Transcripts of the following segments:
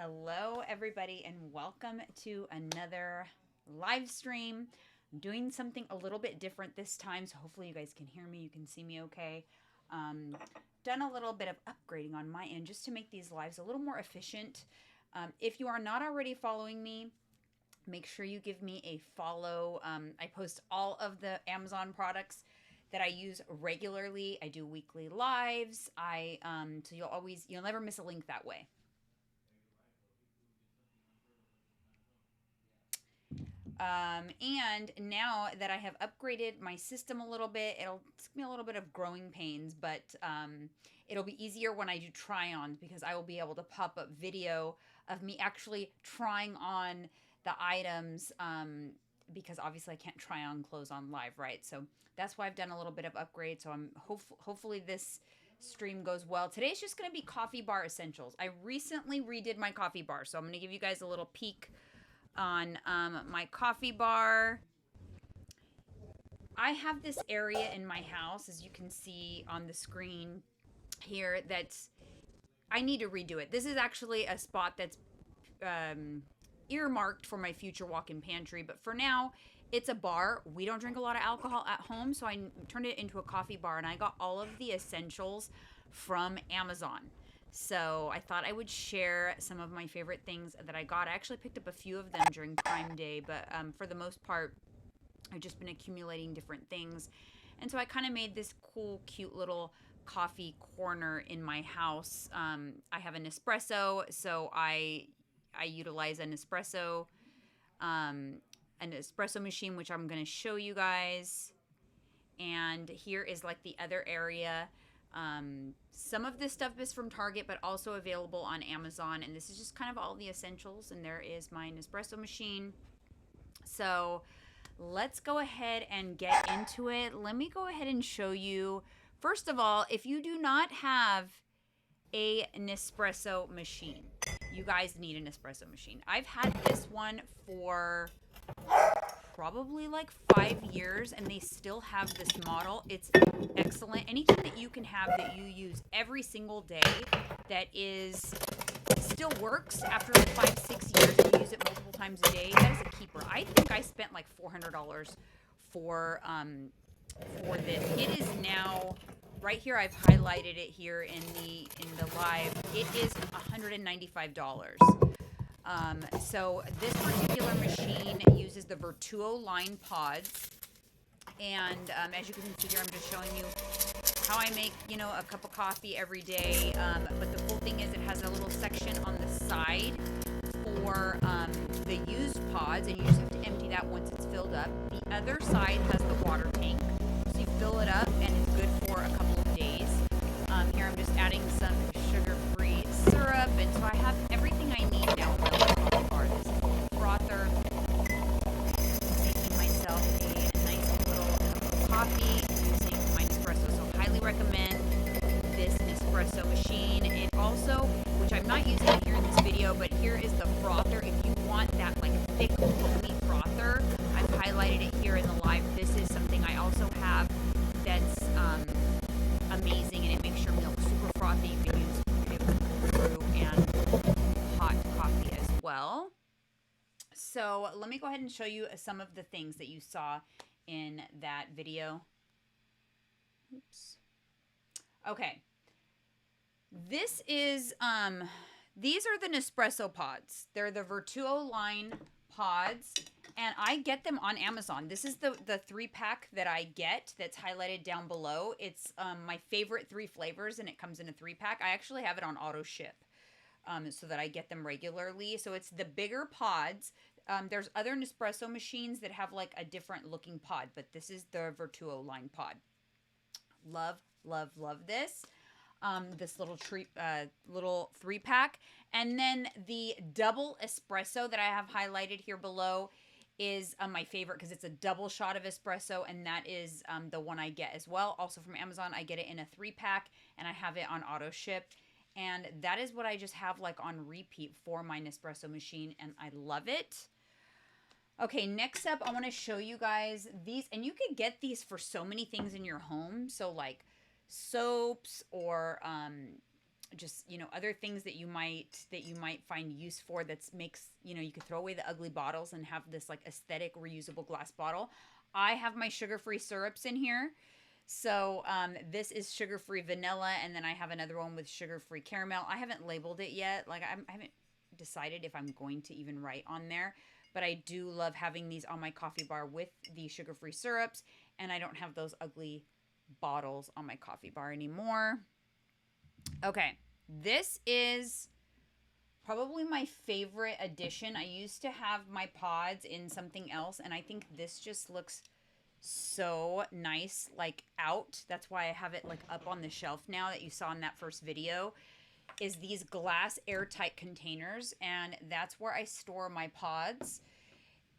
Hello, everybody, and welcome to another live stream. I'm doing something a little bit different this time, so hopefully you guys can hear me. You can see me okay. Um, Done a little bit of upgrading on my end just to make these lives a little more efficient. If you are not already following me, make sure you give me a follow. I post all of the Amazon products that I use regularly. I do weekly lives. So you'll never miss a link that way. And now that I have upgraded my system a little bit, it'll take me a little bit of growing pains, but it'll be easier when I do try-ons because I will be able to pop up video of me actually trying on the items because obviously I can't try on clothes on live, right? So that's why I've done a little bit of upgrade. So hopefully this stream goes well. Today's just going to be coffee bar essentials. I recently redid my coffee bar, so I'm going to give you guys a little peek on my coffee bar. I have this area in my house, as you can see on the screen here, that's I need to redo it. This is actually a spot that's earmarked for my future walk-in pantry, but for now, it's a bar. We don't drink a lot of alcohol at home, so I turned it into a coffee bar, and I got all of the essentials from Amazon. So I thought I would share some of my favorite things that I got. I actually picked up a few of them during Prime Day, but for the most part, I've just been accumulating different things. And so I kind of made this cool, cute little coffee corner in my house. I have an Nespresso, so I utilize an espresso machine, which I'm going to show you guys. And here is like the other area. Some of this stuff is from Target, but also available on Amazon. And this is just kind of all the essentials. And there is my Nespresso machine. So let's go ahead and get into it. Let me go ahead and show you. First of all, if you do not have a Nespresso machine, you guys need an espresso machine. I've had this one for probably like 5 years, and they still have this model. It's excellent. Anything that you can have that you use every single day that is still works after like 5-6 years and you use it multiple times a day, that is a keeper. I think I spent like $400 for this. It is now right here. I've highlighted it here in the live. It is $195. So this particular machine uses the Vertuo line pods, and as you can see here, I'm just showing you how I make, a cup of coffee every day. But the cool thing is it has a little section on the side for the used pods, and you just have to empty that once it's filled up. The other side has the water tank, so you fill it up, and it's good for a couple of days. Here I'm just adding some sugar-free syrup, and so I have everything I need now for my coffee bar. This is a frother, making myself a nice little cup of coffee using my Nespresso. So highly recommend this Nespresso machine. It also, which I'm not using it here in this video, but here is the frother. If you want that like thick, foamy frother, I've highlighted it here in the live. This is something I also have that's amazing, and it makes your milk super frothy. You can use it brew and hot coffee as well. So let me go ahead and show you some of the things that you saw in that video. Oops. Okay. This is these are the Nespresso pods. They're the Vertuo line pods, and I get them on Amazon. This is the 3-pack that I get that's highlighted down below. It's my favorite 3 flavors, and it comes in a 3-pack. I actually have it on auto ship so that I get them regularly. So it's the bigger pods. There's other Nespresso machines that have like a different looking pod, but this is the Vertuo line pod. Love, love, love this. This little 3-pack. And then the double espresso that I have highlighted here below is my favorite because it's a double shot of espresso, and that is the one I get as well. Also from Amazon, I get it in a 3-pack, and I have it on auto ship. And that is what I just have like on repeat for my Nespresso machine, and I love it. Okay, next up, I want to show you guys these, and you can get these for so many things in your home. So like soaps or just, you know, other things that you might find use for, that's makes, you know, you could throw away the ugly bottles and have this like aesthetic reusable glass bottle. I have my sugar-free syrups in here. So this is sugar-free vanilla, and then I have another one with sugar-free caramel. I haven't labeled it yet. Like I haven't decided if I'm going to even write on there, but I do love having these on my coffee bar with the sugar-free syrups, and I don't have those ugly bottles on my coffee bar anymore. Okay, this is probably my favorite addition. I used to have my pods in something else, and I think this just looks so nice, like out. That's why I have it like up on the shelf now that you saw in that first video, is these glass airtight containers, and that's where I store my pods.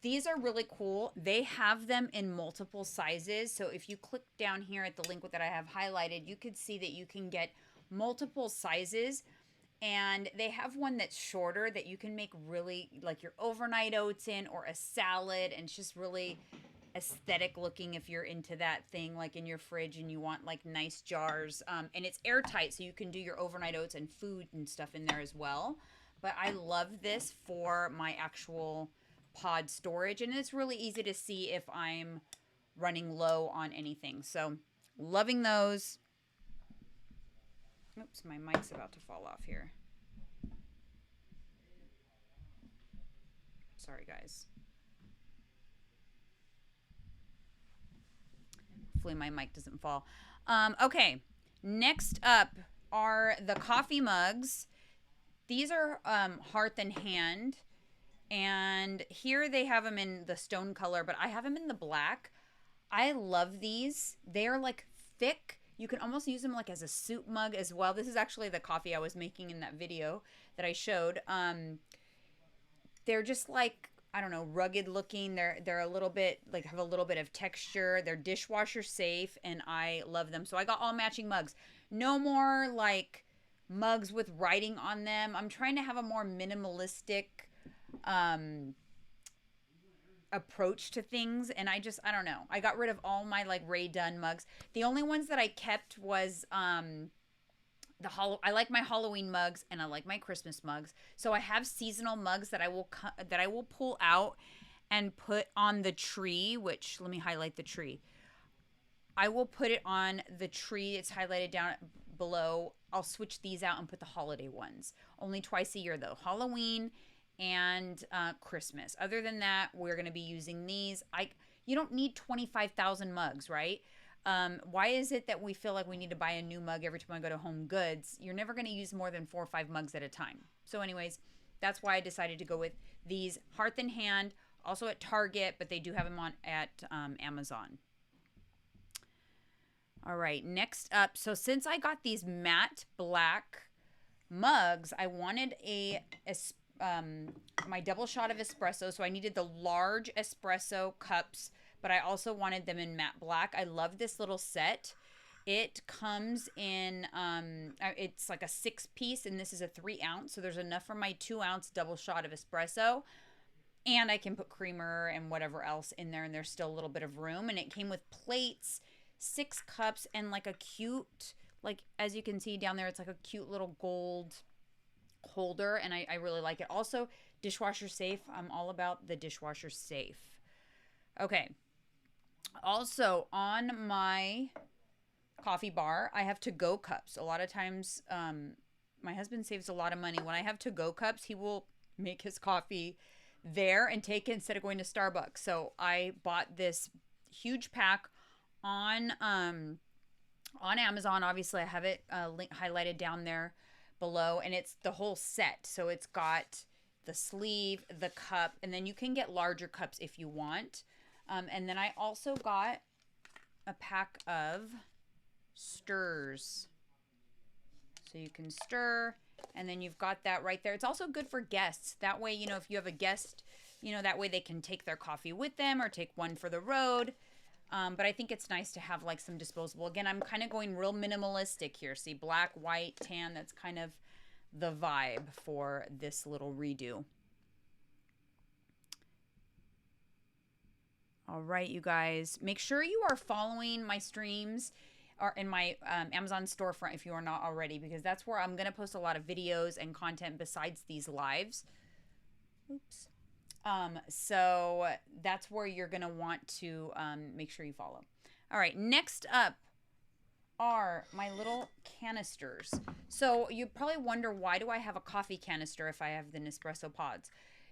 These are really cool. They have them in multiple sizes. So if you click down here at the link that I have highlighted, you could see that you can get multiple sizes, and they have one that's shorter that you can make really like your overnight oats in, or a salad, and it's just really aesthetic looking if you're into that thing, like in your fridge and you want like nice jars. And it's airtight, so you can do your overnight oats and food and stuff in there as well. But I love this for my actual pod storage, and it's really easy to see if I'm running low on anything. So loving those. Oops, my mic's about to fall off here. Sorry, guys. Hopefully my mic doesn't fall. Okay, next up are the coffee mugs. These are Hearth and Hand, and here they have them in the stone color, but I have them in the black. I love these. They are like thick. You can almost use them like as a soup mug as well. This is actually the coffee I was making in that video that I showed. They're just like, I don't know, rugged looking. They're a little bit like, have a little bit of texture. They're dishwasher safe, and I love them. So I got all matching mugs. No more like mugs with writing on them. I'm trying to have a more minimalistic approach to things, and I don't know. I got rid of all my like Ray Dunn mugs. The only ones that I kept was I like my Halloween mugs, and I like my Christmas mugs. So I have seasonal mugs that I will pull out and put on the tree, which, let me highlight the tree. I will put it on the tree. It's highlighted down below. I'll switch these out and put the holiday ones. Only twice a year though. Halloween and Christmas. Other than that, we're going to be using these. You don't need 25,000 mugs, right? Why is it that we feel like we need to buy a new mug every time I go to Home Goods? You're never going to use more than 4 or 5 mugs at a time. So anyways, that's why I decided to go with these Hearth and Hand, also at Target, but they do have them on at Amazon. All right, next up. So since I got these matte black mugs, I wanted my double shot of espresso. So I needed the large espresso cups, but I also wanted them in matte black. I love this little set. It comes in, it's like a 6-piece, and this is a 3-ounce. So there's enough for my 2-ounce double shot of espresso. And I can put creamer and whatever else in there, and there's still a little bit of room. And it came with plates, 6 cups, and like a cute, like as you can see down there, it's like a cute little gold holder, and I really like it. Also, dishwasher safe. I'm all about the dishwasher safe. Okay. Also, on my coffee bar, I have to-go cups. A lot of times, my husband saves a lot of money. When I have to-go cups, he will make his coffee there and take it instead of going to Starbucks. So I bought this huge pack on Amazon. Obviously, I have it highlighted down there below, and it's the whole set. So it's got the sleeve, the cup, and then you can get larger cups if you want. And then I also got a pack of stirs. So you can stir, and then you've got that right there. It's also good for guests. That way, you know, if you have a guest, you know, that way they can take their coffee with them or take one for the road. But I think it's nice to have like some disposable. Again, I'm kind of going real minimalistic here. See, black, white, tan. That's kind of the vibe for this little redo. All right, you guys, make sure you are following my streams in my Amazon storefront if you are not already, because that's where I'm going to post a lot of videos and content besides these lives. Oops. So that's where you're going to want to make sure you follow. All right, next up are my little canisters. So you probably wonder, why do I have a coffee canister if I have the Nespresso pods?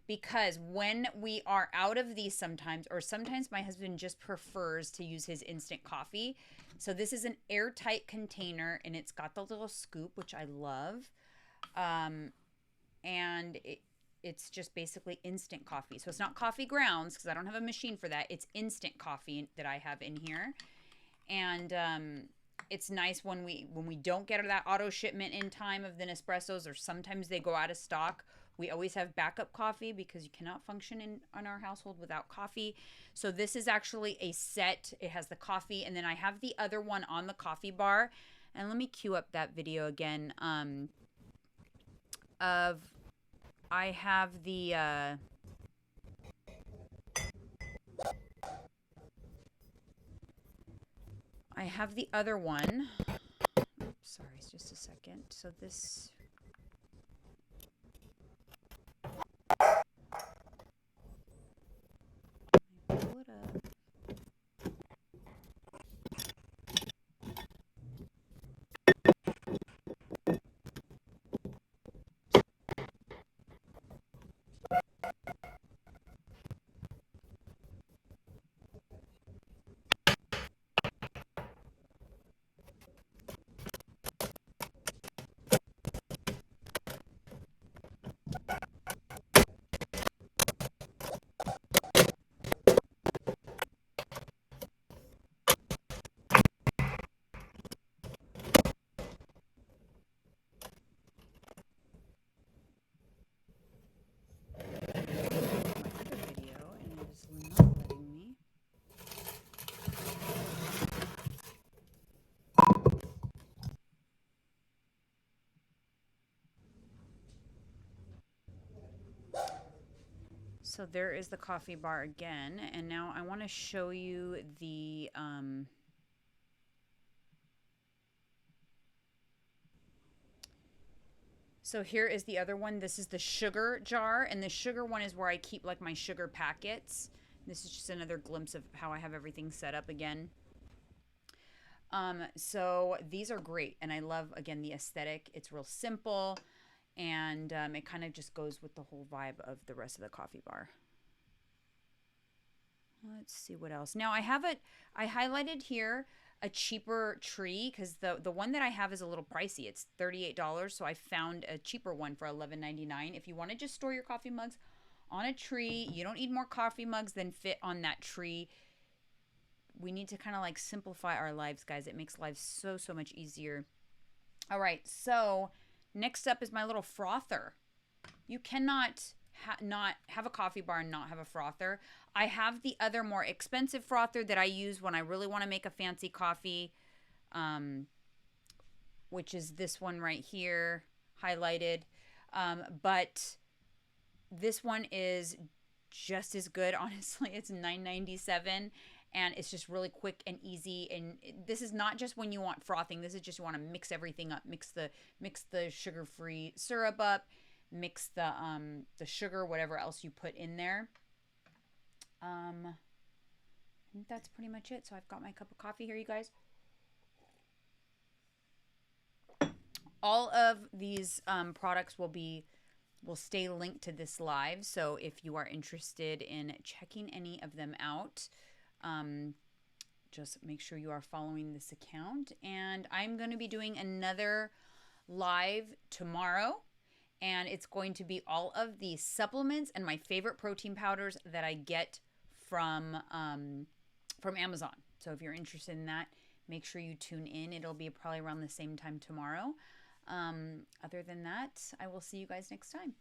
Because when we are out of these sometimes, or sometimes my husband just prefers to use his instant coffee. So this is an airtight container, and it's got the little scoop, which I love. And it's just basically instant coffee. So it's not coffee grounds, because I don't have a machine for that. It's instant coffee that I have in here. And it's nice when we don't get that auto shipment in time of the Nespressos, or sometimes they go out of stock. We always have backup coffee, because you cannot function in our household without coffee. So this is actually a set. It has the coffee, and then I have the other one on the coffee bar. And let me cue up that video again. I have the other one. Oops, sorry, it's just a second. So this. Pull it up. So there is the coffee bar again, and now I want to show you the so here is the other one. This is the sugar jar, and the sugar one is where I keep like my sugar packets. This is just another glimpse of how I have everything set up again. So these are great, and I love, again, the aesthetic. It's real simple, and it kind of just goes with the whole vibe of the rest of the coffee bar. Let's see what else. Now I highlighted here a cheaper tree, because the one that I have is a little pricey. It's $38, so I found a cheaper one for $11.99. If you want to just store your coffee mugs on a tree, you don't need more coffee mugs than fit on that tree. We need to kind of like simplify our lives, guys. It makes life so much easier. All right, so next up is my little frother. You cannot not have a coffee bar and not have a frother. I have the other more expensive frother that I use when I really want to make a fancy coffee, which is this one right here, highlighted. But this one is just as good, honestly. It's $9.97. And it's just really quick and easy. And this is not just when you want frothing. This is just you want to mix everything up. Mix the sugar-free syrup up. Mix the sugar, whatever else you put in there. I think that's pretty much it. So I've got my cup of coffee here, you guys. All of these products will stay linked to this live. So if you are interested in checking any of them out, just make sure you are following this account. And I'm going to be doing another live tomorrow, and it's going to be all of the supplements and my favorite protein powders that I get from Amazon. So if you're interested in that, make sure you tune in. It'll be probably around the same time tomorrow. Other than that, I will see you guys next time.